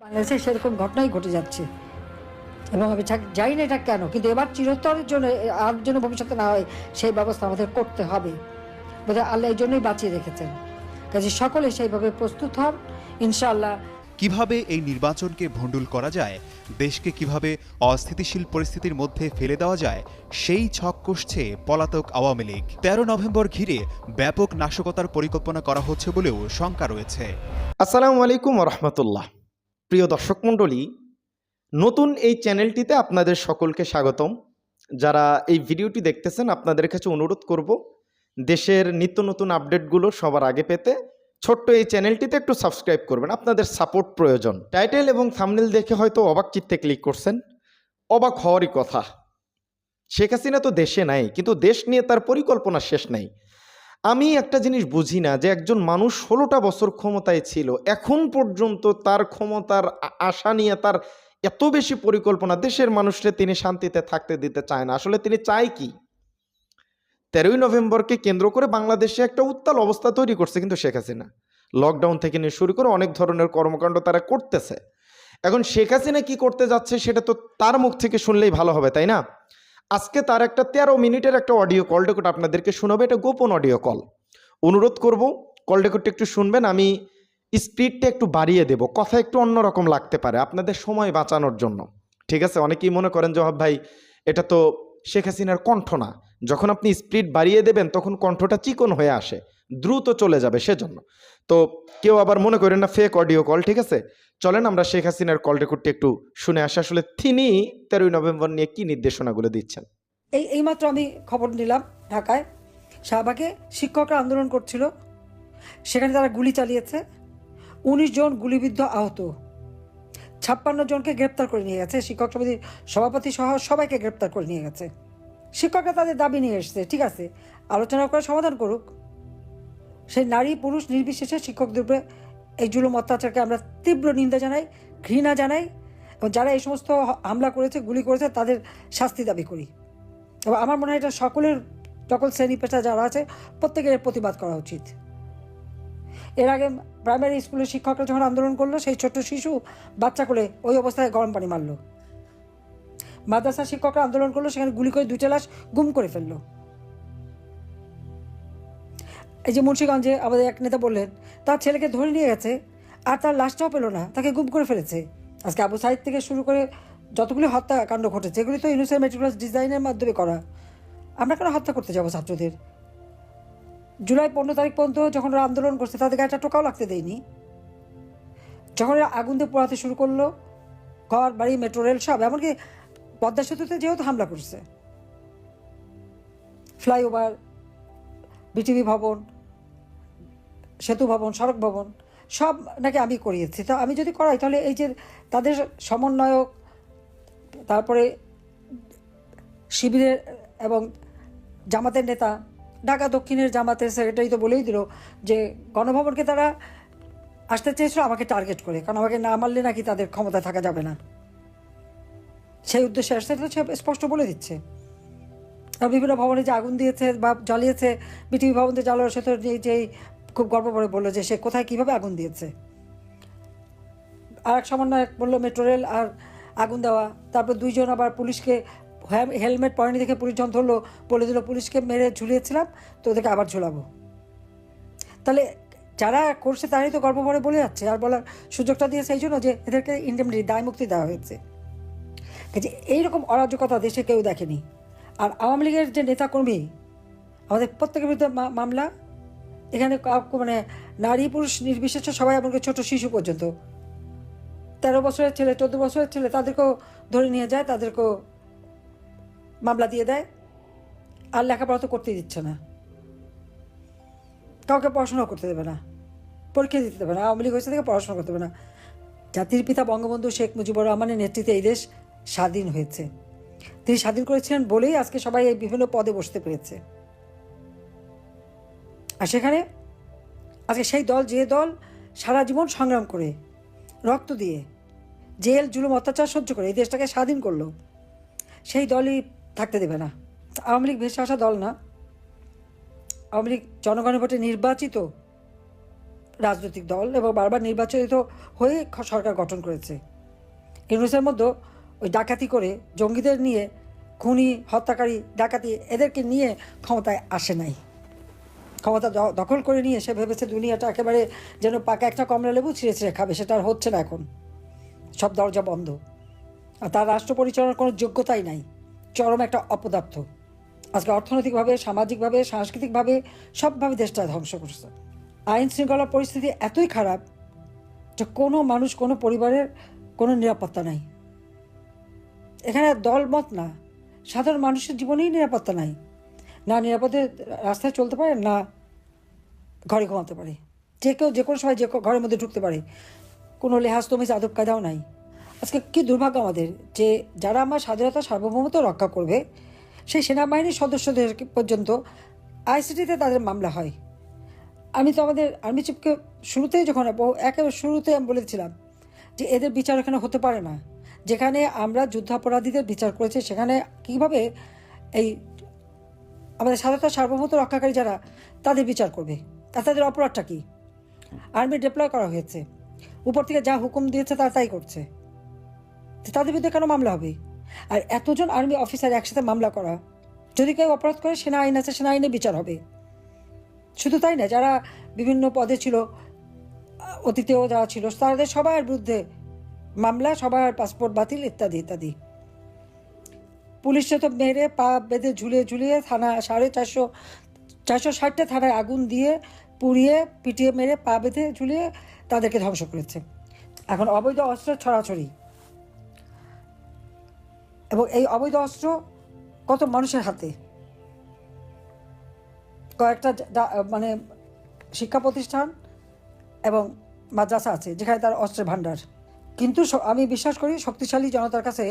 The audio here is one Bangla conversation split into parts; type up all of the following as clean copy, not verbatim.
বাংলাদেশে সেরকম ঘটনাই ঘটে যাচ্ছে এবং আমি জানি না এটা কেন, কিন্তু এবার চিরতরের জন্য আর জন্য ভবিষ্যতে না হয় সেই ব্যবস্থা আমাদের করতে হবে। বোধহয় আল্লাহ এই জন্যই বাঁচিয়ে রেখেছেন। কাজে সকলে সেইভাবে প্রস্তুত হন ইনশাআল্লাহ। কিভাবে এই নির্বাচনকে ভণ্ডুল করা যায়, দেশকে কিভাবে অস্থিতিশীল পরিস্থিতির মধ্যে ফেলে দেওয়া যায়, সেই ছক কষছে পলাতক আওয়ামী লীগ। ১৩ নভেম্বর ঘিরে ব্যাপক নাশকতার পরিকল্পনা করা হচ্ছে বলেও শঙ্কা রয়েছে। আসসালামু আলাইকুম রহমতুল্লাহ। প্রিয় দর্শক মণ্ডলী, নতুন এই চ্যানেলটিতে আপনাদের সকলকে স্বাগতম। যারা এই ভিডিওটি দেখতেছেন আপনাদের কাছে অনুরোধ করব দেশের নিত্য নতুন আপডেটগুলো সবার আগে পেতে ছোট্ট এই চ্যানেলটিতে একটু সাবস্ক্রাইব করবেন। আপনাদের সাপোর্ট প্রয়োজন। টাইটেল এবং থাম্বনেল দেখে হয়তো অবাক চিত্তে ক্লিক করছেন। অবাক হওয়ারই কথা। শেখ হাসিনা তো দেশে নাই, কিন্তু দেশ নিয়ে তার পরিকল্পনা শেষ নাই। আমি একটা জিনিস বুঝি না যে একজন মানুষ 16টা বছর ক্ষমতায় ছিল, এখন পর্যন্ত তার ক্ষমতার আশা নিয়ে তার এত বেশি পরিকল্পনা, দেশের মানুষকে তিনি শান্তিতে থাকতে দিতে চায় না। আসলে তিনি চায় কি? 13ই নভেম্বরকে কেন্দ্র করে বাংলাদেশে একটা উত্তাল অবস্থা তৈরি করছে কিন্তু শেখ হাসিনা। লকডাউন থেকে নিয়ে শুরু করে অনেক ধরনের কর্মকাণ্ড তারা করতেছে। এখন শেখ হাসিনা কি করতে যাচ্ছে সেটা তো তার মুখ থেকে শুনলেই ভালো হবে, তাই না? আজকে তার একটা 13 মিনিটের একটা অডিও কল রেকর্ড আপনাদেরকে শোনাবে। এটা গোপন অডিও কল। অনুরোধ করব কল রেকর্ডটা একটু শুনবেন। আমি স্পিডটা একটু বাড়িয়ে দেব, কথা একটু অন্যরকম লাগতে পারে আপনাদের সময় বাঁচানোর জন্য। ঠিক আছে? অনেকেই মনে করেন যে ভাই এটা তো শেখ হাসিনার কণ্ঠ না। যখন আপনি স্পিড বাড়িয়ে দেবেন তখন কণ্ঠটা চিকন হয়ে আসে, দ্রুত চলে যাবে, সেজন্য। তো কেউ আবার মনে করেন না ফেক অডিও কল। ঠিক আছে, চলেন আমরা শেখ হাসিনার কল রেকর্ডটি একটু শুনে আসি, আসলে তিনি 13ই নভেম্বর নিয়ে কি নির্দেশনাগুলো দিচ্ছেন। এইমাত্র আমি খবর নিলাম, ঢাকায় শাহবাগে শিক্ষকরা আন্দোলন করছিল, সেখানে তারা গুলি চালিয়েছে, 19 জন গুলিবিদ্ধ আহত, 56 জনকে গ্রেপ্তার করে নিয়ে গেছে। শিক্ষক সমিতির সভাপতি সহ সবাইকে গ্রেপ্তার করে নিয়ে গেছে। শিক্ষকরা তাদের দাবি নিয়ে এসছে, ঠিক আছে, আলোচনা করে সমাধান করুক। সেই নারী পুরুষ নির্বিশেষে শিক্ষকদের উপরে এই জুলুম অত্যাচারকে আমরা তীব্র নিন্দা জানাই, ঘৃণা জানাই, এবং যারা এই সমস্ত হামলা করেছে, গুলি করেছে, তাদের শাস্তি দাবি করি। এবং আমার মনে হয় এটা সকল শ্রেণী পেশা যারা আছে প্রত্যেকের প্রতিবাদ করা উচিত। এর আগে প্রাইমারি স্কুলের শিক্ষকরা যখন আন্দোলন করলো, সেই ছোট্ট শিশু বাচ্চা করে ওই অবস্থায় গরম পানি মারলো। মাদ্রাসার শিক্ষকরা আন্দোলন করলো, সেখানে গুলি করে 2টা লাশ গুম করে ফেললো। এই যে মুন্সিগঞ্জে আমাদের এক নেতা বললেন তার ছেলেকে ধরে নিয়ে গেছে আর তার লাশটাও পেলো না, তাকে গুম করে ফেলেছে। আজকে আবু সাইদ থেকে শুরু করে যতগুলি হত্যাকাণ্ড ঘটেছে, এগুলি তো ইউনিসেফ মেটিকুলাস ডিজাইনের মাধ্যমে করা। আমরা কেন হত্যা করতে যাবো ছাত্রদের? জুলাই 15 তারিখ পর্যন্ত যখন ওরা আন্দোলন করছে তাদেরকে একটা টোকাও লাগতে দেয়নি। যখন ওরা আগুন দিয়ে পোড়াতে শুরু করলো ঘর বাড়ি মেট্রো রেল সব, এমনকি পদ্মা সেতুতে যেহেতু হামলা করছে, ফ্লাইওভার, বিটিভি ভবন, সেতু ভবন, সড়ক ভবন সব নাকি আমি করিয়েছি। তো আমি যদি করাই তাহলে এই যে তাদের সমন্বয়ক, তারপরে শিবিরের এবং জামাতের নেতা, ঢাকা দক্ষিণের জামাতের সেক্রেটারি তো বলেই দিল যে গণভবনকে তারা আসতে চেয়েছিল আমাকে টার্গেট করে, কারণ আমাকে না মারলে নাকি তাদের ক্ষমতায় থাকা যাবে না। সেই উদ্দেশ্যে আসতে তো সে স্পষ্ট বলে দিচ্ছে। আর বিভিন্ন ভবনে যে আগুন দিয়েছে বা জ্বালিয়েছে, বিটিভি ভবনতে জ্বালানো, সে তো যেই খুব গর্ব করে বললো যে সে কোথায় কীভাবে আগুন দিয়েছে। আর এক সমন্বয়ক বললো মেট্রো রেল আর আগুন দেওয়া। তারপর 2 জন আবার পুলিশকে হেলমেট পরেনি দেখে পুলিশ যখন ধরলো বলে দিল পুলিশকে মেরে ঝুলিয়েছিলাম, তো ওদেরকে আবার ঝুলাবো। তাহলে যারা করছে তারাই তো গর্ব করে বলে যাচ্ছে, আর বলার সুযোগটা দিয়েছে এই জন্য যে এদেরকে ইন্ডেমনিটি, দায় মুক্তি দেওয়া হয়েছে। কাজে এইরকম অরাজকতা দেশে কেউ দেখেনি। আর আওয়ামী লীগের যে নেতাকর্মী, আমাদের প্রত্যেকের বিরুদ্ধে মামলা, এখানে মানে নারী পুরুষ নির্বিশেষে সবাই, এমনকি ছোট শিশু পর্যন্ত, 13 বছরের ছেলে, 14 বছরের ছেলে, তাদেরকেও ধরে নিয়ে যায়, তাদেরকেও মামলা দিয়ে দেয়। আর লেখাপড়া তো করতেই দিচ্ছে না, কাউকে পড়াশোনা করতে দেবে না, পরীক্ষা দিতে দেবে না। আওয়ামী লীগ হয়েছে থেকে পড়াশোনা করতে দেবে না। জাতির পিতা বঙ্গবন্ধু শেখ মুজিবুর রহমানের নেতৃত্বে এই দেশ স্বাধীন হয়েছে। তিনি স্বাধীন করেছিলেন বলেই আজকে সবাই এই বিভিন্ন পদে বসতে পেরেছে। আর সেখানে আজকে সেই দল, যে দল সারা জীবন সংগ্রাম করে, রক্ত দিয়ে, জেল জুলুম অত্যাচার সহ্য করে এই দেশটাকে স্বাধীন করলো, সেই দলই থাকতে দেবে না। আওয়ামী লীগ ভেসে আসা দল না। আওয়ামী লীগ জনগণের ভোটে নির্বাচিত রাজনৈতিক দল এবং বারবার নির্বাচিত হয়ে সরকার গঠন করেছে। ইউনূসের মধ্যে ওই ডাকাতি করে জঙ্গিদের নিয়ে, খুনি, হত্যাকারী, ডাকাতি এদেরকে নিয়ে ক্ষমতায় আসে নাই। ক্ষমতা দখল করে নিয়ে সে ভেবেছে দুনিয়াটা একেবারে যেন পাকা একটা কমলা লেবু ছিঁড়ে ছিঁড়ে খাবে। সেটা আর হচ্ছে না এখন, সব দরজা বন্ধ। আর তার রাষ্ট্র পরিচালনার কোনো যোগ্যতাই নাই, চরম একটা অপদার্থ। আজকে অর্থনৈতিকভাবে, সামাজিকভাবে, সাংস্কৃতিকভাবে সবভাবে দেশটা ধ্বংস করছে। আইন শৃঙ্খলার পরিস্থিতি এতই খারাপ যে কোনো মানুষ, কোনো পরিবারের কোনো নিরাপত্তা নাই। এখানে দলমত না, সাধারণ মানুষের জীবনেই নিরাপত্তা নাই। না নিরাপদে রাস্তায় চলতে পারে, না ঘরে ঘুমাতে পারে। যে কেউ যে কোনো সময় যে ঘরের মধ্যে ঢুকতে পারে, কোনো লেহাজ তমিজ আদব কায়দাও নাই। আজকে কী দুর্ভাগ্য আমাদের যে যারা আমার স্বাধীনতা সার্বভৌমত্ব রক্ষা করবে সেই সেনাবাহিনীর সদস্যদের পর্যন্ত আইসিটিতে তাদের মামলা হয়। আমি তো আমাদের আর্মি চিফকে শুরুতেই যখন একেবারে শুরুতেই আমি বলেছিলাম যে এদের বিচার এখানে হতে পারে না। যেখানে আমরা যুদ্ধাপরাধীদের বিচার করেছি সেখানে কীভাবে এই আমাদের স্বাধীনতা সার্বভৌমত্ব রক্ষাকারী যারা তাদের বিচার করবে? আর তাদের অপরাধটা কী? আর্মি ডিপ্লয় করা হয়েছে, উপর থেকে যা হুকুম দিয়েছে তারা তাই করছে, তাদের বিরুদ্ধে কেন মামলা হবে? আর এতজন আর্মি অফিসার একসাথে মামলা করা, যদি কেউ অপরাধ করে সেনা আইন আছে, সেনা আইনে বিচার হবে। শুধু তাই না, যারা বিভিন্ন পদে ছিল, অতীতেও যারা ছিল, তাদের সবার বিরুদ্ধে মামলা, সবার পাসপোর্ট বাতিল ইত্যাদি ইত্যাদি। পুলিশে তো মেরে পা বেঁধে ঝুলিয়ে ঝুলিয়ে থানা 460টা থানায় আগুন দিয়ে পুড়িয়ে পিটিয়ে মেরে পা বেঁধে ঝুলিয়ে তাদেরকে ধ্বংস করেছে। এখন অবৈধ অস্ত্র ছড়াছড়ি, এবং এই অবৈধ অস্ত্র কত মানুষের হাতে। কয়েকটা মানে শিক্ষা প্রতিষ্ঠান এবং মাদ্রাসা আছে যেখানে তার অস্ত্রের ভাণ্ডার। কিন্তু আমি বিশ্বাস করি শক্তিশালী জনতার কাছে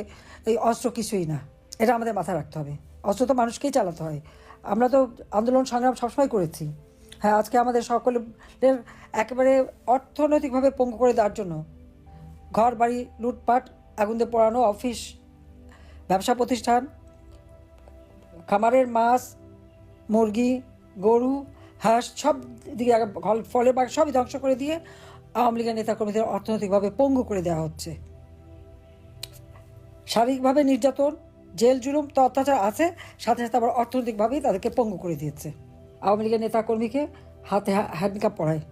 এই অস্ত্র কিছুই না, এটা আমাদের মাথায় রাখতে হবে। অস্ত্র তো মানুষকেই চালাতে হয়। আমরা তো আন্দোলন সংগ্রাম সবসময় করেছি। হ্যাঁ, আজকে আমাদের সকলের একেবারে অর্থনৈতিকভাবে পঙ্গু করে দেওয়ার জন্য ঘর বাড়ি লুটপাট, আগুন দিয়ে পোড়ানো, অফিস, ব্যবসা প্রতিষ্ঠান, খামারের মাছ, মুরগি, গরু, হাঁস সব দিকে ফলের বাগ সবই ধ্বংস করে দিয়ে আওয়ামী লীগের নেতাকর্মীদের অর্থনৈতিকভাবে পঙ্গু করে দেওয়া হচ্ছে। শারীরিকভাবে নির্যাতন, জেল জুলুম তো অত্যাচার আছে, সাথে সাথে আবার অর্থনৈতিকভাবেই তাদেরকে পঙ্গু করে দিয়েছে। আওয়ামী লীগের নেতাকর্মীকে হাতে হ্যান্ডকাপ পরায়,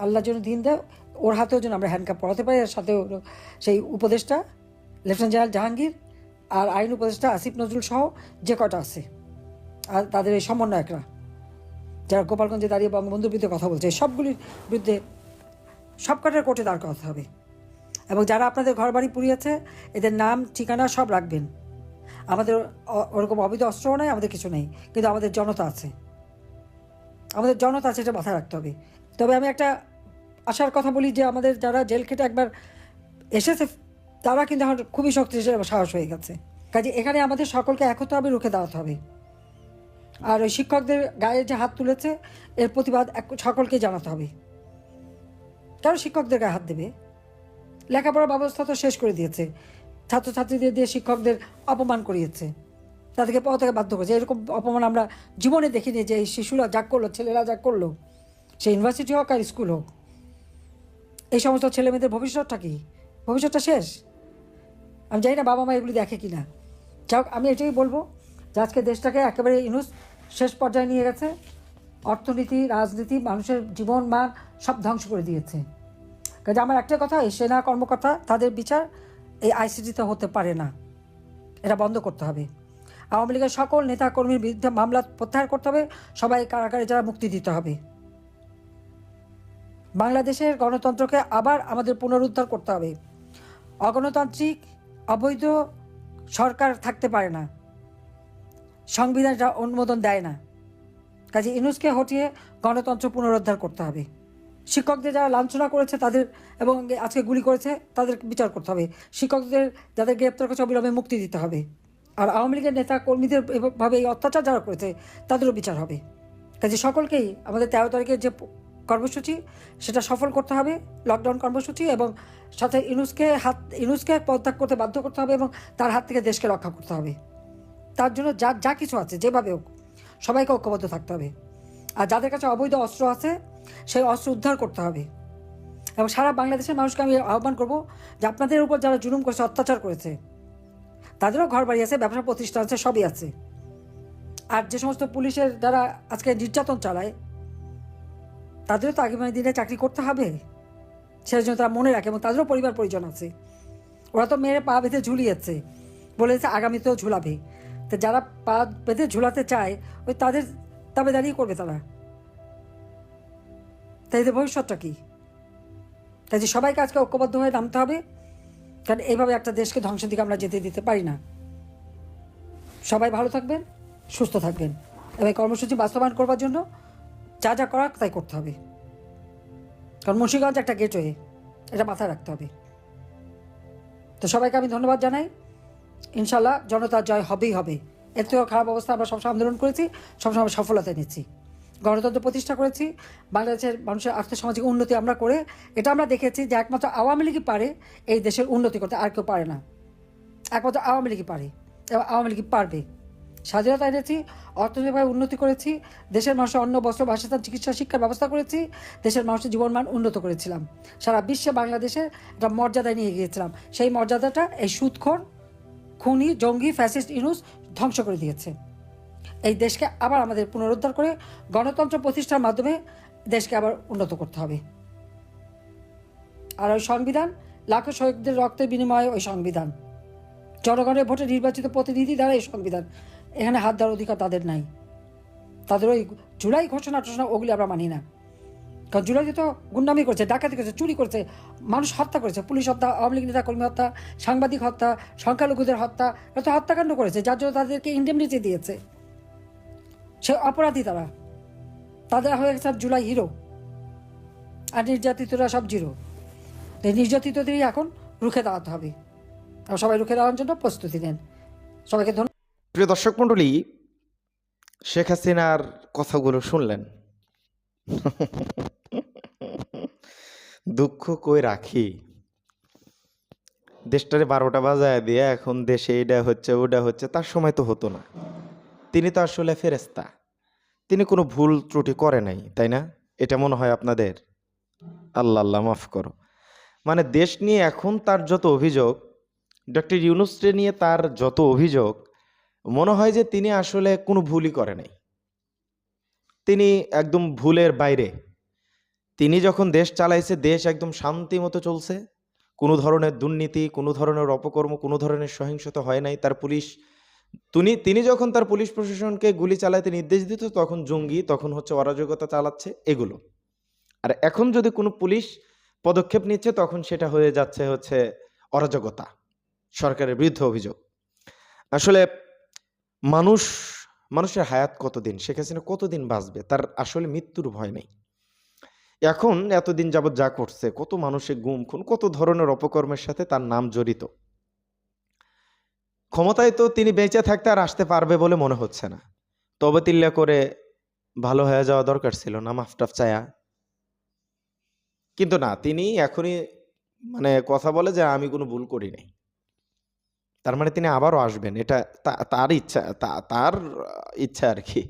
আল্লাহ যেন দিন দেয় ওর হাতেও যেন আমরা হ্যান্ডকাপ পরাতে পারি। আর সাথে সেই উপদেষ্টা লেফটেন্যান্ট জেনারেল জাহাঙ্গীর আর আইন উপদেষ্টা আসিফ নজরুল সহ যে কটা আছে, আর তাদের এই সমন্বয়করা যারা গোপালগঞ্জে দাঁড়িয়ে বঙ্গবন্ধুর বিরুদ্ধে কথা বলছে, সবগুলির বিরুদ্ধে সব কটার কোর্টে দাঁড় করাতে হবে। এবং যারা আপনাদের ঘর বাড়ি পুড়িয়েছে এদের নাম ঠিকানা সব রাখবেন। আমাদের ওরকম অবৈধ অস্ত্রও নাই, আমাদের কিছু নেই, কিন্তু আমাদের জনতা আছে, আমাদের জনতা আছে, এটা মাথায় রাখতে হবে। তবে আমি একটা আশার কথা বলি যে আমাদের যারা জেল খেটে একবার এসেছে তারা কিন্তু এখন খুবই শক্তিশালী সাহস হয়ে গেছে। কাজে এখানে আমাদের সকলকে এক হতে হবে, রুখে দাঁড়াতে হবে। আর ওই শিক্ষকদের গায়ে যে হাত তুলেছে এর প্রতিবাদ সকলকে জানাতে হবে। কারণ শিক্ষকদের গায়ে হাত দেবে? লেখাপড়ার ব্যবস্থা তো শেষ করে দিয়েছে, ছাত্রছাত্রীদের দিয়ে শিক্ষকদের অপমান করিয়েছে, তাদেরকে পড়াতে বাধ্য করেছে। এরকম অপমান আমরা জীবনে দেখিনি যে এই শিশুরা যা করলো, ছেলেরা যা করলো, সে ইউনিভার্সিটি হোক আর স্কুল হোক। এই সমস্ত ছেলেমেয়েদের ভবিষ্যৎটা কি? ভবিষ্যৎটা শেষ। আমি জানি না বাবা মা এগুলি দেখে কি না। যাই হোক, আমি এটাই বলবো যে আজকে দেশটাকে একেবারে ইউনূস শেষ পর্যায়ে নিয়ে গেছে। অর্থনীতি, রাজনীতি, মানুষের জীবন মান সব ধ্বংস করে দিয়েছে। কাজে আমার একটা কথা, এই সেনা কর্মকর্তা তাদের বিচার এই আইসিটিতে হতে পারে না, এটা বন্ধ করতে হবে। আওয়ামী লীগের সকল নেতাকর্মীর বিরুদ্ধে মামলা প্রত্যাহার করতে হবে, সবাই কারাগারে যারা মুক্তি দিতে হবে। বাংলাদেশের গণতন্ত্রকে আবার আমাদের পুনরুদ্ধার করতে হবে। অগণতান্ত্রিক অবৈধ সরকার থাকতে পারে না, সংবিধান যা অনুমোদন দেয় না। কাজে ইউনূসকে হটিয়ে গণতন্ত্র পুনরুদ্ধার করতে হবে। শিক্ষকদের যারা লাঞ্ছনা করেছে তাদের এবং আজকে গুলি করেছে তাদের বিচার করতে হবে। শিক্ষকদের যাদের গ্রেপ্তার করেছে অবিলম্বে মুক্তি দিতে হবে। আর আওয়ামী লীগের নেতা কর্মীদের এভাবে এই অত্যাচার যারা করেছে তাদেরও বিচার হবে। কাজে সকলকেই আমাদের 13 তারিখের যে কর্মসূচি সেটা সফল করতে হবে, লকডাউন কর্মসূচি, এবং সাথে ইউনূসকে পদত্যাগ করতে বাধ্য করতে হবে এবং তার হাত থেকে দেশকে রক্ষা করতে হবে। তার জন্য যা কিছু আছে যেভাবে হোক সবাইকে ঐক্যবদ্ধ থাকতে হবে। আর যাদের কাছে অবৈধ অস্ত্র আছে সেই অস্ত্র উদ্ধার করতে হবে। এবং সারা বাংলাদেশের মানুষকে আমি আহ্বান করব যে আপনাদের উপর যারা জুলুম করেছে, অত্যাচার করেছে, তাদেরও ঘর বাড়ি আছে, ব্যবসা প্রতিষ্ঠান আছে, সবই আছে। আর যে সমস্ত পুলিশের যারা আজকে নির্যাতন চালায়, তাদেরও তো আগামী দিনে চাকরি করতে হবে, সেই জন্য তারা মনে রাখে, এবং তাদেরও পরিবার পরিজন আছে। ওরা তো মেরে পা বেঁধে ঝুলিয়েছে, বলেছে আগামীতেও ঝুলাবে। তো যারা পা বেঁধে ঝুলাতে চায়, ওই তাদের দাবিদারি করবে তারা। তাই এদের ভবিষ্যৎটা কী? তাই যে সবাইকে আজকে ঐক্যবদ্ধ হয়ে নামতে হবে, কারণ এইভাবে একটা দেশকে ধ্বংসের দিকে আমরা যেতে দিতে পারি না। সবাই ভালো থাকবেন, সুস্থ থাকবেন, এবং এই কর্মসূচি বাস্তবায়ন করবার জন্য যা যা করার তাই করতে হবে। কারণ মুন্সিগঞ্জ একটা গেটওয়ে, এটা মাথায় রাখতে হবে। তো সবাইকে আমি ধন্যবাদ জানাই। ইনশাল্লাহ জনতার জয় হবেই হবে। এর থেকেও খারাপ অবস্থা আমরা সবসময় আন্দোলন করেছি, সবসময় আমরা সফলতা এনেছি, গণতন্ত্র প্রতিষ্ঠা করেছি, বাংলাদেশের মানুষের আর্থসামাজিক উন্নতি আমরা করে এটা আমরা দেখেছি যে একমাত্র আওয়ামী লীগই পারে এই দেশের উন্নতি করতে, আর কেউ পারে না। একমাত্র আওয়ামী লীগই পারে, এবং আওয়ামী লীগই পারবে। স্বাধীনতা এনেছি, অর্থনৈতিকভাবে উন্নতি করেছি, দেশের মানুষের অন্ন, বস্ত্র, বাসস্থান, চিকিৎসা, শিক্ষার ব্যবস্থা করেছি, দেশের মানুষের জীবনমান উন্নত করেছিলাম, সারা বিশ্বে বাংলাদেশের একটা মর্যাদায় নিয়ে গিয়েছিলাম। সেই মর্যাদাটা এই সুদখোর, খুনি, জঙ্গি, ফ্যাসিস্ট ইউনূস ধ্বংস করে দিয়েছে। এই দেশকে আবার আমাদের পুনরুদ্ধার করে গণতন্ত্র প্রতিষ্ঠার মাধ্যমে দেশকে আবার উন্নত করতে হবে। আর ওই সংবিধান, লাখো শহীদদের রক্তের বিনিময়ে ওই সংবিধান, জনগণের ভোটে নির্বাচিত প্রতিনিধি দ্বারা এই সংবিধান, এখানে হাত দেওয়ার অধিকার তাদের নাই। তাদের ওই জুলাই ঘোষণা টোষণা ওগুলি আমরা মানি না। কারণ জুলাইতে তো গুন্ডামি করেছে, ডাকাতি করেছে, চুরি করেছে, মানুষ হত্যা করেছে, পুলিশ হত্যা, আওয়ামী লীগ নেতা কর্মী হত্যা, সাংবাদিক হত্যা, সংখ্যালঘুদের হত্যা, এত হত্যাকাণ্ড করেছে, যার জন্য তাদেরকে ইন্ডেমনিটি দিয়েছে। সে অপরাধী তারা, তাদের হয়ে গেছে জুলাই হিরো, আর নির্যাতিতরা সব জিরো। এই নির্যাতিতদেরই এখন রুখে দাঁড়াতে হবে, আর সবাই রুখে দাঁড়ানোর জন্য প্রস্তুতি নেন। সবাইকে ধন্যবাদ। প্রিয় দর্শক মণ্ডলী, শেখ হাসিনার কথাগুলো শুনলেন। দুঃখ কই রাখি, দেশটারে 12টা বাজায় দিয়ে এখন দেশে এটা হচ্ছে ওটা হচ্ছে, তার সময় তো হতো না। তিনি তো আসলে ফেরেশতা, তিনি কোনো ভুল ত্রুটি করে নাই, তাই না? এটা মনে হয় আপনাদের? আল্লাহ আল্লাহ মাফ করো। মানে দেশ নিয়ে এখন তার যত অভিযোগ, ডক্টর ইউনূসকে নিয়ে তার যত অভিযোগ, মনে হয় যে তিনি আসলে কোনো ভুলই করে নাই, তিনি একদম ভুলের বাইরে। তিনি যখন দেশ চালাইছে, দেশ একদম শান্তি মতো চলছে, কোনো ধরনের দুর্নীতি, কোনো ধরনের অপকর্ম, কোনো ধরনের সহিংসতা হয় নাই। তার পুলিশ, তিনি যখন তার পুলিশ প্রশাসনকে গুলি চালাইতে নির্দেশ দিত, তখন জঙ্গি, তখন হচ্ছে অরাজকতা চালাচ্ছে এগুলো। আর এখন যদি কোনো পুলিশ পদক্ষেপ নিচ্ছে, তখন সেটা হয়ে যাচ্ছে হচ্ছে অরাজকতা, সরকারের বিরুদ্ধে অভিযোগ। আসলে মানুষের হায়াত কতদিন, শেখ হাসিনা কতদিন বাঁচবে, তার আসলে মৃত্যুর ভয় নেই। এখন এতদিন যাবৎ যা করছে, কত মানুষের গুম খুন, কত ধরনের অপকর্মের সাথে তার নাম জড়িত। ক্ষমতায় তো তিনি বেঁচে থাকতে আর আসতে পারবে বলে মনে হচ্ছে না। তবে তিল্লা করে ভালো হয়ে যাওয়া দরকার ছিল না, মাফটাফ চায়া। কিন্তু না, তিনি এখনই মানে কথা বলে যে আমি কোনো ভুল করি নাই। তার মানে তিনি আবারও আসবেন, এটা তার ইচ্ছা, তার ইচ্ছা আর কি।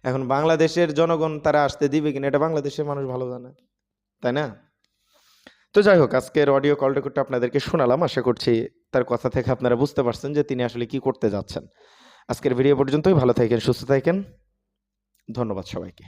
এখন বাংলাদেশের জনগণ তারা আসতে দিবে কিনা, এটা বাংলাদেশের মানুষ ভালো জানে, তাই না? তো যাই হোক, আজকের অডিও কল রেকর্ডটা আপনাদেরকে শোনালাম। আশা করছি তার কথা থেকে আপনারা বুঝতে পারছেন যে তিনি আসলে কি করতে যাচ্ছেন। আজকের ভিডিও পর্যন্তই। ভালো থাকেন, সুস্থ থাকেন, ধন্যবাদ সবাইকে।